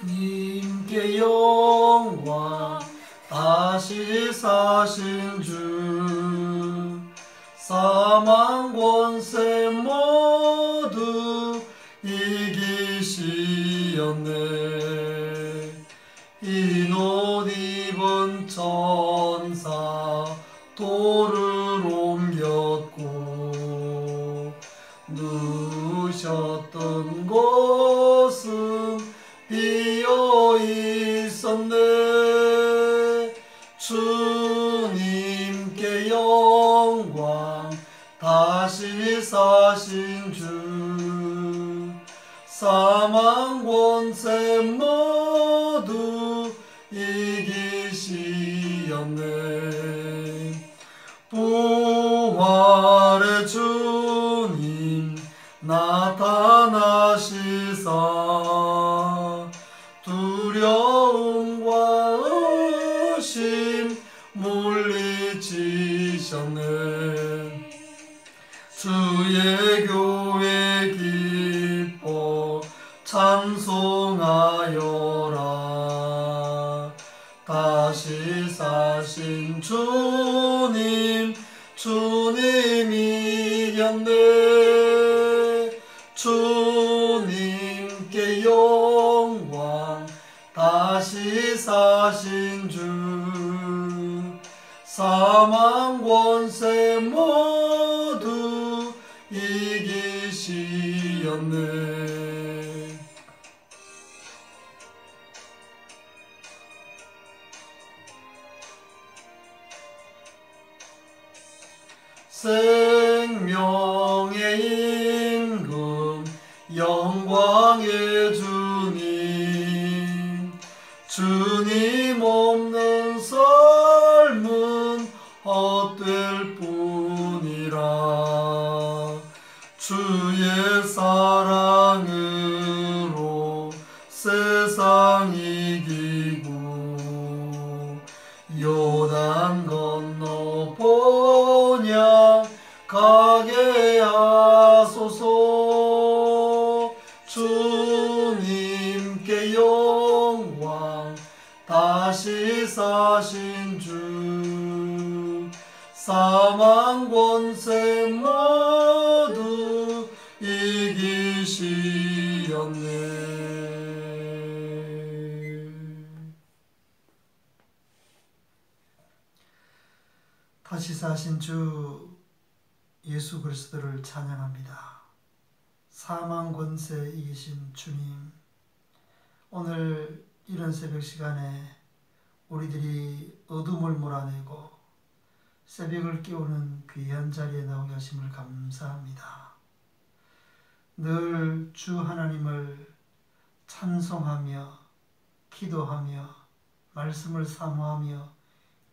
주님께 영광. 다시 사신 주 사망 권세 모두 이기시었네. 흰 옷 입은 천사 돌을 옮겼고 누우셨던 곳은 비어 있었네. 주님께 영광. 다시 사신 주 사망 권세 모두 이기시었네. 부활의 주님 나타나시사 두려움과 의심 물리치셨네. 주의 교회 기뻐 찬송하여라. 다시 사신 주님 이겼네. 주님께 영광. 다시 사신 주 사망 권세 모두 이기시었네. 생명의 임금 영광의 주님. 주님 없는 삶은 헛될 뿐이라. 주의 사랑으로 세상 이기고 요단 건너 본향 가게 하소서. 주님께 영광. 다시 사신 주 사망 권세 모두 이기시었네. 다시 사신 주 예수 그리스도를 찬양합니다. 사망 권세 이기신 주님, 오늘 이런 새벽 시간에 우리들이 어둠을 몰아내고 새벽을 깨우는 귀한 자리에 나오게 하심을 감사합니다. 늘 주 하나님을 찬송하며 기도하며 말씀을 사모하며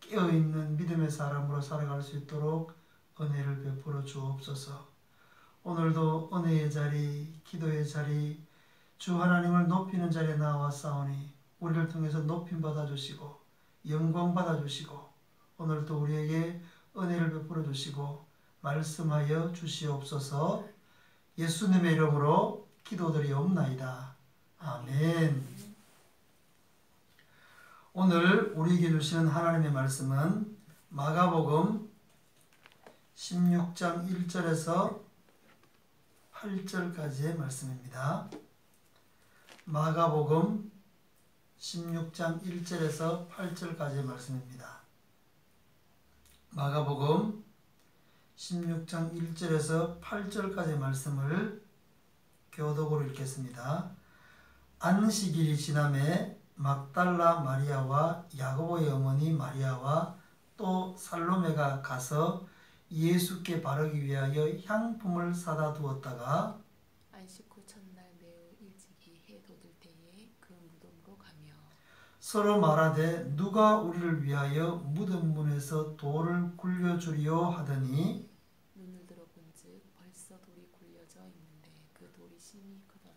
깨어있는 믿음의 사람으로 살아갈 수 있도록 은혜를 베풀어 주옵소서. 오늘도 은혜의 자리, 기도의 자리, 주 하나님을 높이는 자리에 나와싸우니 우리를 통해서 높임 받아주시고 영광 받아주시고 오늘도 우리에게 은혜를 베풀어 주시고 말씀하여 주시옵소서. 예수님의 이름으로 기도드리옵나이다. 아멘. 오늘 우리에게 주시는 하나님의 말씀은 마가복음 16장 1절에서 8절까지의 말씀입니다. 마가복음 16장 1절에서 8절까지의 말씀입니다. 마가복음 16장 1절에서 8절까지의 말씀을 교독으로 읽겠습니다. 안식일이 지남에 막달라 마리아와 야고보의 어머니 마리아와 또 살로메가 가서 예수께 바르기 위하여 향품을 사다 두었다가 안식 후 첫날 매우 일찍이 해 돋을 때에 그 무덤으로 가며 서로 말하되 누가 우리를 위하여 무덤 문에서 돌을 굴려주리요 하더니 눈을 들어 본즉 벌써 돌이 굴려져 있는데 그 돌이 심히 크더라.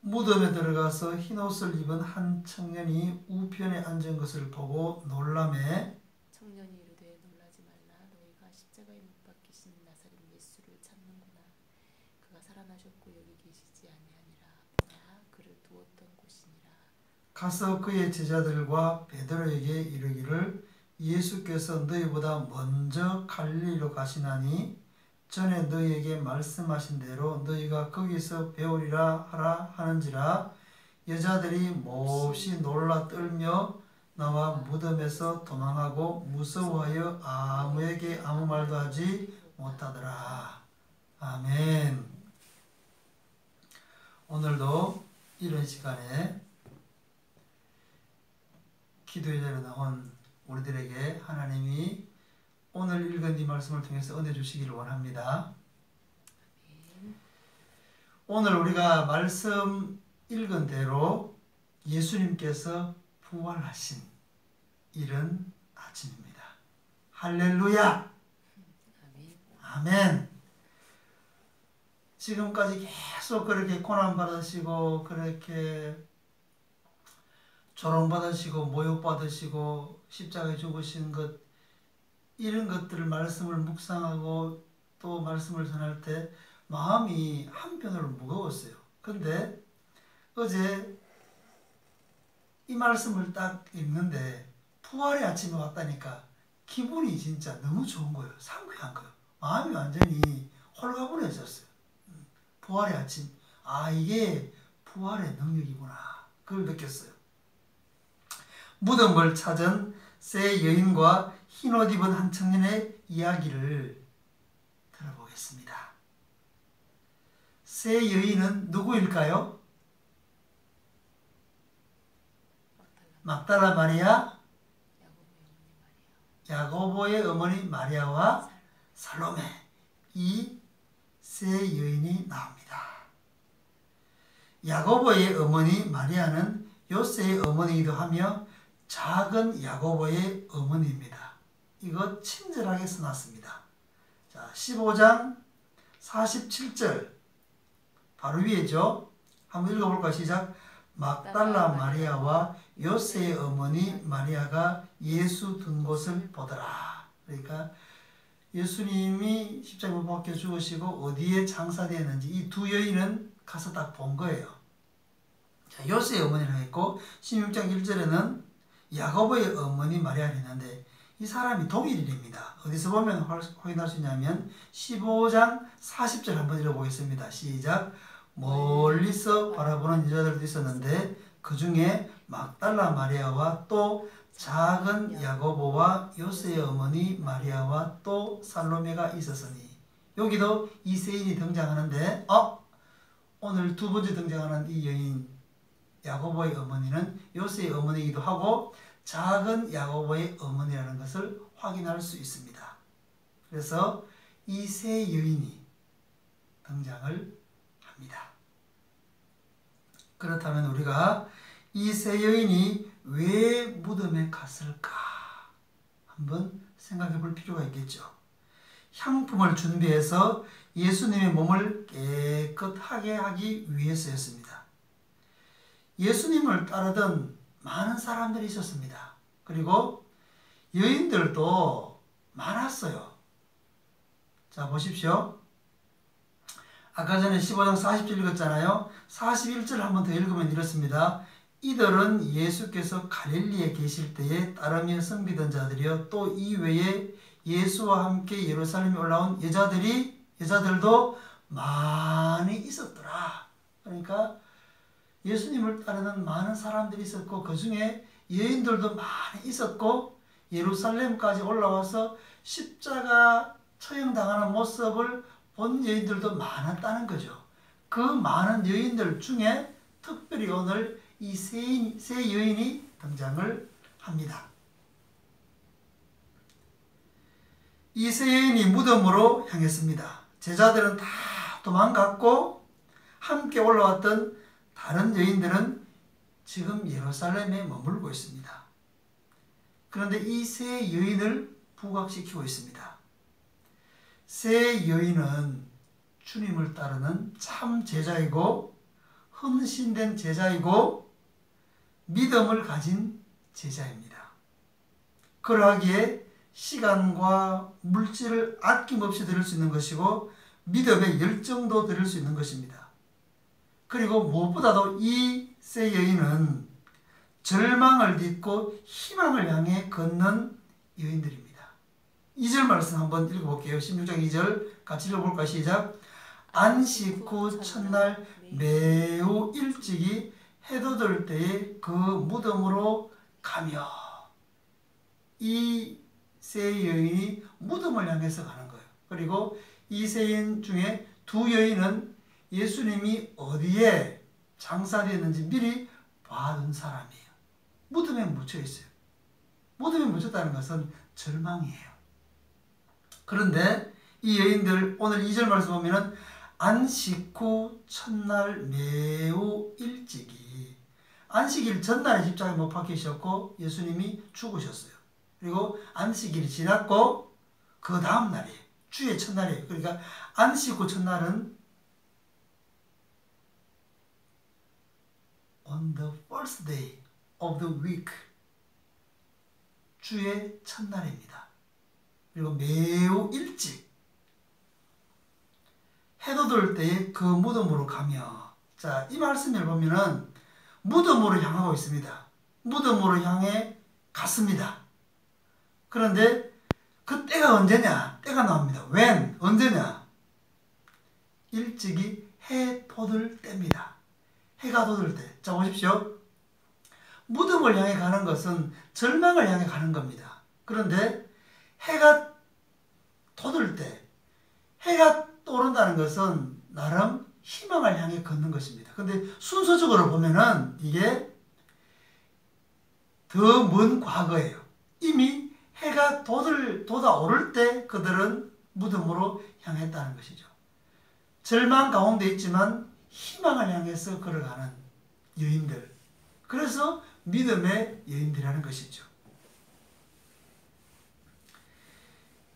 무덤에 들어가서 흰옷을 입은 한 청년이 우편에 앉은 것을 보고 놀라매 청년이 이르되 놀라지 말라. 너희가 십자가에 못 박히신 나사렛 예수를 찾는구나. 그가 살아나셨고 여기 계시지 아니하니라. 보라, 그를 두었던 곳이니라. 가서 그의 제자들과 베드로에게 이르기를 예수께서 너희보다 먼저 갈릴리로 가시나니 전에 너희에게 말씀하신 대로 너희가 거기서 배우리라 하라 하는지라. 여자들이 몹시 놀라 떨며 나와 무덤에서 도망하고 무서워하여 아무에게 아무 말도 하지 못하더라. 아멘. 오늘도 이런 시간에 기도의 자리에 나온 우리들에게 하나님이 오늘 읽은 이 말씀을 통해서 은혜 주시기를 원합니다. 오늘 우리가 말씀 읽은 대로 예수님께서 부활하신 이런 아침입니다. 할렐루야! 아멘! 지금까지 계속 그렇게 고난받으시고 그렇게 조롱받으시고 모욕받으시고 십자가에 죽으신 것, 이런 것들을 말씀을 묵상하고 또 말씀을 전할 때 마음이 한편으로 무거웠어요. 근데 어제 이 말씀을 딱 읽는데 부활의 아침에 왔다니까 기분이 진짜 너무 좋은 거예요. 상쾌한 거예요. 마음이 완전히 홀가분해졌어요. 부활의 아침, 이게 부활의 능력이구나, 그걸 느꼈어요. 무덤을 찾은 세 여인과 흰옷 입은 한 청년의 이야기를 들어보겠습니다. 세 여인은 누구일까요? 막달라 마리아, 야고보의 어머니 마리아와 살로메, 이 세 여인이 나옵니다. 야고보의 어머니 마리아는 요새의 어머니이기도 하며 작은 야고보의 어머니입니다. 이거 친절하게 써놨습니다. 자, 15장 47절 바로 위에죠. 한번 읽어볼까요? 시작. 막달라 마리아와 요새의 어머니 마리아가 예수 든 곳을 보더라. 그러니까 예수님이 십자가에 못 박혀 죽으시고 어디에 장사되었는지 이 두 여인은 가서 딱 본 거예요. 자, 요새의 어머니라고 했고 16장 1절에는 야고보의 어머니 마리아를 했는데 이 사람이 독일인입니다. 어디서 보면 확인할 수 있냐면 15장 40절 한번 읽어보겠습니다. 시작. 멀리서 바라보는 여자들도 있었는데 그 중에 막달라 마리아와 또 작은 야고보와 요새의 어머니 마리아와 또 살로메가 있었으니. 여기도 이 세인이 등장하는데 오늘 두 번째 등장하는 이 여인 야고보의 어머니는 요새의 어머니이기도 하고 작은 야고보의 어머니라는 것을 확인할 수 있습니다. 그래서 이 세 여인이 등장을 합니다. 그렇다면 우리가 이 세 여인이 왜 무덤에 갔을까 한번 생각해 볼 필요가 있겠죠. 향품을 준비해서 예수님의 몸을 깨끗하게 하기 위해서였습니다. 예수님을 따르던 많은 사람들이 있었습니다. 그리고 여인들도 많았어요. 자, 보십시오. 아까 전에 15장 40절 읽었잖아요. 41절 한번 더 읽으면 이렇습니다. 이들은 예수께서 갈릴리에 계실 때에 따르며 섬기던 자들이요 또 이외에 예수와 함께 예루살렘에 올라온 여자들도 많이 있었더라. 그러니까 예수님을 따르는 많은 사람들이 있었고 그 중에 여인들도 많이 있었고 예루살렘까지 올라와서 십자가 처형당하는 모습을 본 여인들도 많았다는 거죠. 그 많은 여인들 중에 특별히 오늘 이 세 여인이 등장을 합니다. 이 세 여인이 무덤으로 향했습니다. 제자들은 다 도망갔고 함께 올라왔던 다른 여인들은 지금 예루살렘에 머물고 있습니다. 그런데 이 세 여인을 부각시키고 있습니다. 세 여인은 주님을 따르는 참 제자이고 헌신된 제자이고 믿음을 가진 제자입니다. 그러하기에 시간과 물질을 아낌없이 드릴 수 있는 것이고 믿음의 열정도 드릴 수 있는 것입니다. 그리고 무엇보다도 이 세 여인은 절망을 딛고 희망을 향해 걷는 여인들입니다. 2절 말씀 한번 읽어볼게요. 16장 2절 같이 읽어볼까요? 시작. 안식 후 첫날 매우 일찍이 해도 들 때에 그 무덤으로 가며. 이 세 여인이 무덤을 향해서 가는 거예요. 그리고 이 세 여인 중에 두 여인은 예수님이 어디에 장사되었는지 미리 봐둔 사람이에요. 무덤에 묻혀 있어요. 무덤에 묻혔다는 것은 절망이에요. 그런데 이 여인들 오늘 2절 말씀 보면은 안식 후 첫날 매우 일찍이, 안식일 전날에 십자가에 못 박히셨고 예수님이 죽으셨어요. 그리고 안식일이 지났고 그 다음 날이에요. 주의 첫날이에요. 그러니까 안식 후 첫날은 on the first day of the week, 주의 첫날입니다. 그리고 매우 일찍 해도 들 때에 그 무덤으로 가며. 자, 이 말씀을 보면은 무덤으로 향하고 있습니다. 무덤으로 향해 갔습니다. 그런데 그 때가 언제냐? 때가 나옵니다. when? 언제냐? 일찍이 해 돋을 때입니다. 해가 돋을 때. 자, 보십시오. 무덤을 향해 가는 것은 절망을 향해 가는 겁니다. 그런데 해가 돋을 때, 해가 떠오른다는 것은 나름 희망을 향해 걷는 것입니다. 근데 순서적으로 보면은 이게 더 먼 과거예요. 이미 해가 돋아오를 때 그들은 무덤으로 향했다는 것이죠. 절망 가운데 있지만 희망을 향해서 걸어가는 여인들. 그래서 믿음의 여인들이라는 것이죠.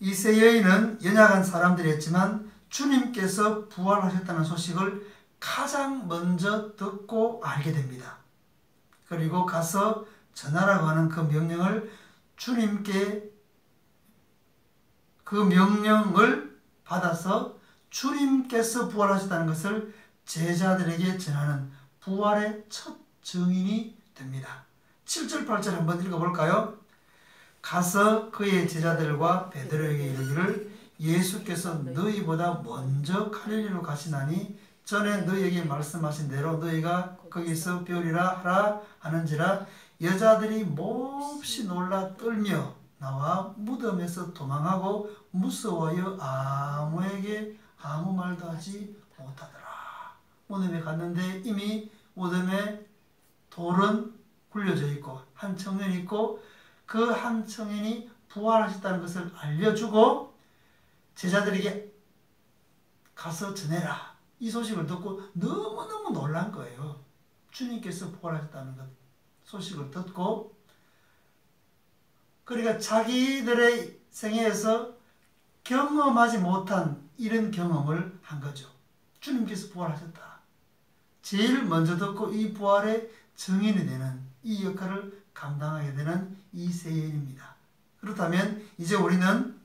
이 세 여인은 연약한 사람들이었지만 주님께서 부활하셨다는 소식을 가장 먼저 듣고 알게 됩니다. 그리고 가서 전하라고 하는 그 명령을 주님께 그 명령을 받아서 주님께서 부활하셨다는 것을 제자들에게 전하는 부활의 첫 증인이 됩니다. 7절 8절 한번 읽어볼까요? 가서 그의 제자들과 베드로에게 이르기를 예수께서 너희보다 먼저 갈릴리로 가시나니 전에 너희에게 말씀하신 대로 너희가 거기서 배우리라 하라 하는지라. 여자들이 몹시 놀라 떨며 나와 무덤에서 도망하고 무서워하여 아무에게 아무 말도 하지 못하더라. 무덤에 갔는데 이미 무덤에 돌은 굴려져 있고 한 청년이 있고 그 한 청년이 부활하셨다는 것을 알려주고 제자들에게 가서 전해라. 이 소식을 듣고 너무너무 놀란 거예요. 주님께서 부활하셨다는 것 소식을 듣고, 그러니까 자기들의 생애에서 경험하지 못한 이런 경험을 한 거죠. 주님께서 부활하셨다. 제일 먼저 듣고 이 부활의 증인이 되는 이 역할을 감당하게 되는 이 세 여인입니다. 그렇다면 이제 우리는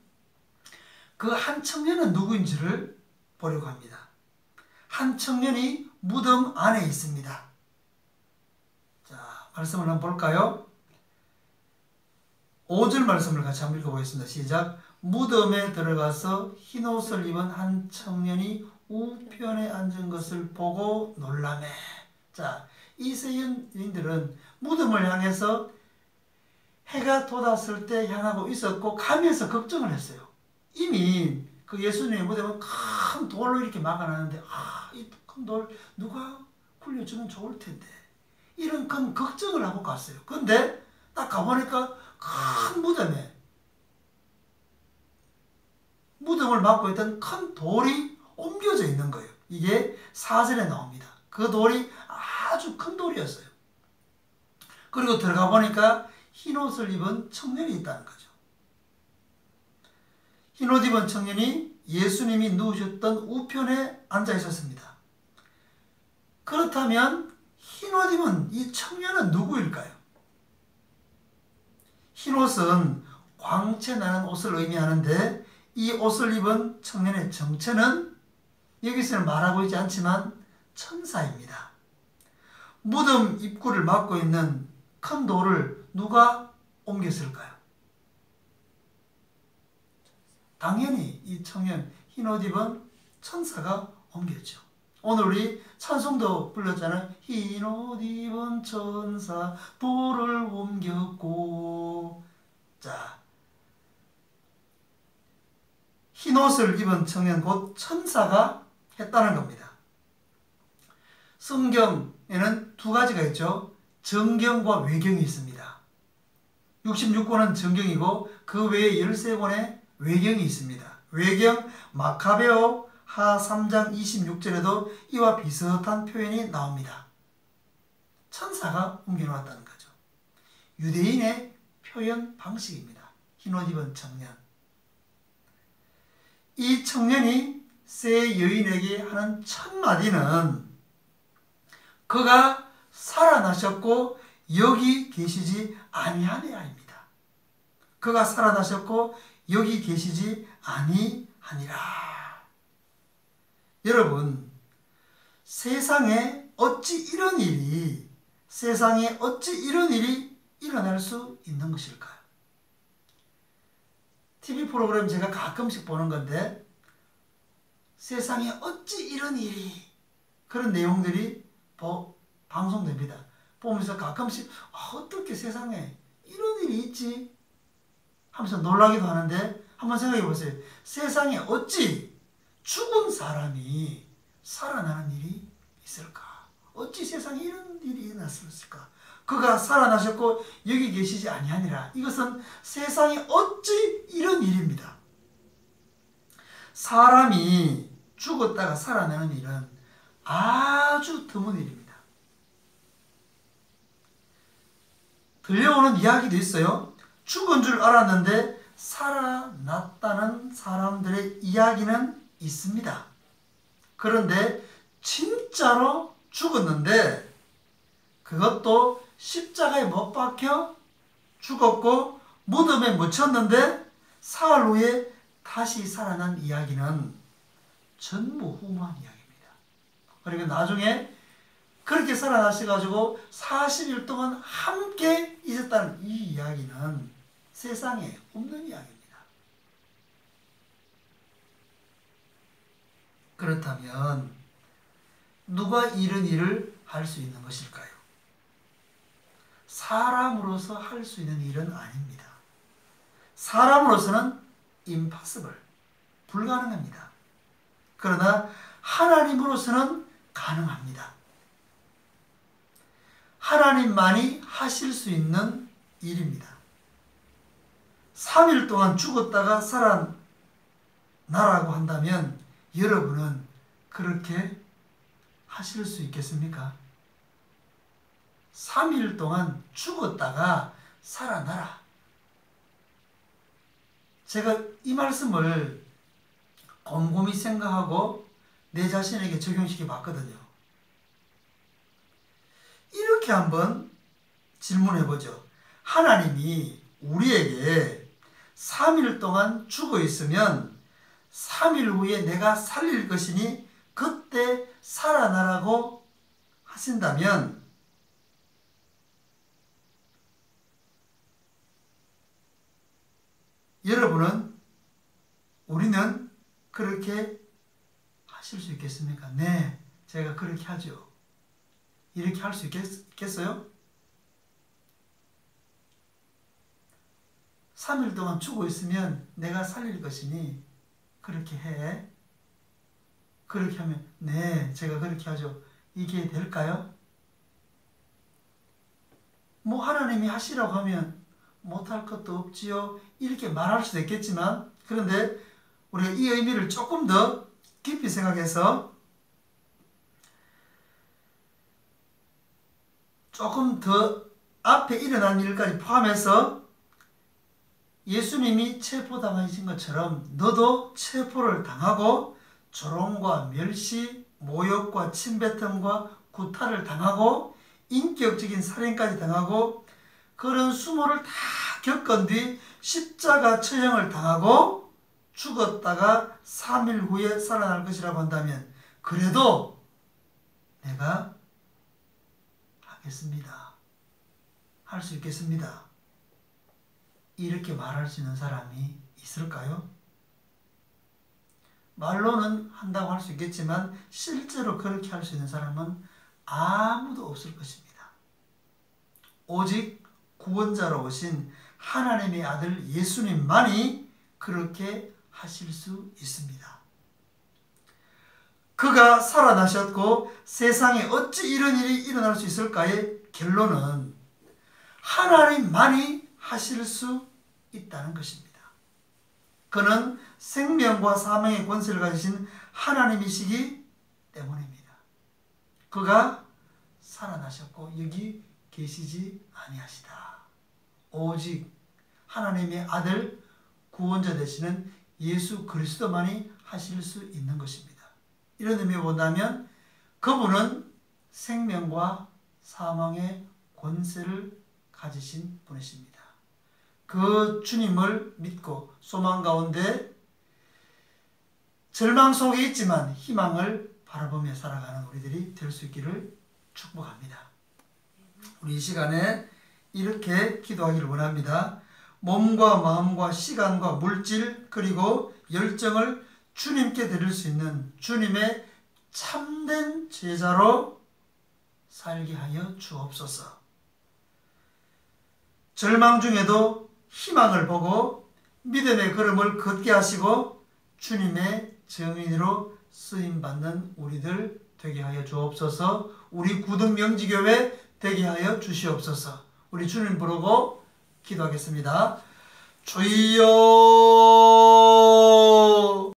그 한 청년은 누구인지를 보려고 합니다. 한 청년이 무덤 안에 있습니다. 자, 말씀을 한번 볼까요? 5절 말씀을 같이 한번 읽어보겠습니다. 시작. 무덤에 들어가서 흰옷을 입은 한 청년이 우편에 앉은 것을 보고 놀라매. 자, 이 세 여인들은 무덤을 향해서 해가 돋았을 때 향하고 있었고 가면서 걱정을 했어요. 이미 그 예수님의 무덤은 큰 돌로 이렇게 막아놨는데 이 큰 돌 누가 굴려주면 좋을 텐데 이런 큰 걱정을 하고 갔어요. 그런데 딱 가보니까 큰 무덤을 막고 있던 큰 돌이 옮겨져 있는 거예요. 이게 4절에 나옵니다. 그 돌이 아주 큰 돌이었어요. 그리고 들어가 보니까 흰옷을 입은 청년이 있다는 거죠. 흰옷 입은 청년이 예수님이 누우셨던 우편에 앉아 있었습니다. 그렇다면 흰옷 입은 이 청년은 누구일까요? 흰옷은 광채 나는 옷을 의미하는데 이 옷을 입은 청년의 정체는 여기서는 말하고 있지 않지만 천사입니다. 무덤 입구를 막고 있는 큰 돌을 누가 옮겼을까요? 당연히 이 청년 흰 옷 입은 천사가 옮겼죠. 오늘 우리 찬송도 불렀잖아요. 흰 옷 입은 천사 돌을 옮겼고. 자, 흰 옷을 입은 청년 곧 천사가 했다는 겁니다. 성경에는 두 가지가 있죠. 정경과 외경이 있습니다. 66권은 정경이고 그 외에 13권의 외경이 있습니다. 외경 마카베오 하 3장 26절에도 이와 비슷한 표현이 나옵니다. 천사가 옮겨놓았다는 거죠. 유대인의 표현 방식입니다. 흰옷 입은 청년. 이 청년이 새 여인에게 하는 첫 마디는 그가 살아나셨고 여기 계시지 아니하니라입니다. 그가 살아나셨고 여기 계시지 아니하니라. 여러분, 세상에 어찌 이런 일이 일어날 수 있는 것일까요? TV 프로그램 제가 가끔씩 보는 건데 세상에 어찌 이런 일이 그런 내용들이 방송됩니다. 보면서 가끔씩 어떻게 세상에 이런 일이 있지 하면서 놀라기도 하는데 한번 생각해 보세요. 세상에 어찌 죽은 사람이 살아나는 일이 있을까? 어찌 세상에 이런 일이 일어났을까? 그가 살아나셨고 여기 계시지 아니하니라. 이것은 세상에 어찌 이런 일입니다. 사람이 죽었다가 살아나는 일은 아주 드문 일입니다. 들려오는 이야기도 있어요. 죽은 줄 알았는데 살아났다는 사람들의 이야기는 있습니다. 그런데 진짜로 죽었는데 그것도 십자가에 못 박혀 죽었고 무덤에 묻혔는데 사흘 후에 다시 살아난 이야기는 전무후무한 이야기입니다. 그리고 나중에 그렇게 살아나셔가지고 40일 동안 함께 있었다는 이 이야기는 세상에 없는 이야기입니다. 그렇다면 누가 이런 일을 할 수 있는 것일까요? 사람으로서 할 수 있는 일은 아닙니다. 사람으로서는 impossible, 불가능합니다. 그러나 하나님으로서는 가능합니다. 하나님만이 하실 수 있는 일입니다. 3일 동안 죽었다가 살아나라고 한다면 여러분은 그렇게 하실 수 있겠습니까? 3일 동안 죽었다가 살아나라. 제가 이 말씀을 곰곰이 생각하고 내 자신에게 적용시켜 봤거든요. 이렇게 한번 질문해 보죠. 하나님이 우리에게 3일 동안 죽어 있으면 3일 후에 내가 살릴 것이니 그때 살아나라고 하신다면 우리는 그렇게 하실 수 있겠습니까? 네, 제가 그렇게 하죠. 이렇게 할 수 있겠어요? 3일 동안 죽어 있으면 내가 살릴 것이니 그렇게 해. 그렇게 하면 네, 제가 그렇게 하죠. 이게 될까요? 뭐 하나님이 하시라고 하면 못할 것도 없지요. 이렇게 말할 수도 있겠지만 그런데 우리가 이 의미를 조금 더 깊이 생각해서 조금 더 앞에 일어난 일까지 포함해서 예수님이 체포당하신 것처럼 너도 체포를 당하고 조롱과 멸시, 모욕과 침뱉음과 구타를 당하고 인격적인 살인까지 당하고 그런 수모를 다 겪은 뒤 십자가 처형을 당하고 죽었다가 3일 후에 살아날 것이라고 한다면 그래도 내가 하겠습니다. 할 수 있겠습니다. 이렇게 말할 수 있는 사람이 있을까요? 말로는 한다고 할 수 있겠지만 실제로 그렇게 할 수 있는 사람은 아무도 없을 것입니다. 오직 구원자로 오신 하나님의 아들 예수님만이 그렇게 하실 수 있습니다. 그가 살아나셨고 세상에 어찌 이런 일이 일어날 수 있을까의 결론은 하나님만이 하실 수 있다는 것입니다. 그는 생명과 사망의 권세를 가지신 하나님이시기 때문입니다. 그가 살아나셨고 여기 계시지 아니하시다. 오직 하나님의 아들 구원자 되시는 예수 그리스도만이 하실 수 있는 것입니다. 이런 의미로 본다면 그분은 생명과 사망의 권세를 가지신 분이십니다. 그 주님을 믿고 소망 가운데 절망 속에 있지만 희망을 바라보며 살아가는 우리들이 될 수 있기를 축복합니다. 우리 이 시간에 이렇게 기도하기를 원합니다. 몸과 마음과 시간과 물질 그리고 열정을 주님께 드릴 수 있는 주님의 참된 제자로 살게 하여 주옵소서. 절망 중에도 희망을 보고 믿음의 걸음을 걷게 하시고 주님의 증인으로 쓰임받는 우리들 되게 하여 주옵소서. 우리 구등명지교회 되게 하여 주시옵소서. 우리 주님 부르고 기도하겠습니다. 주여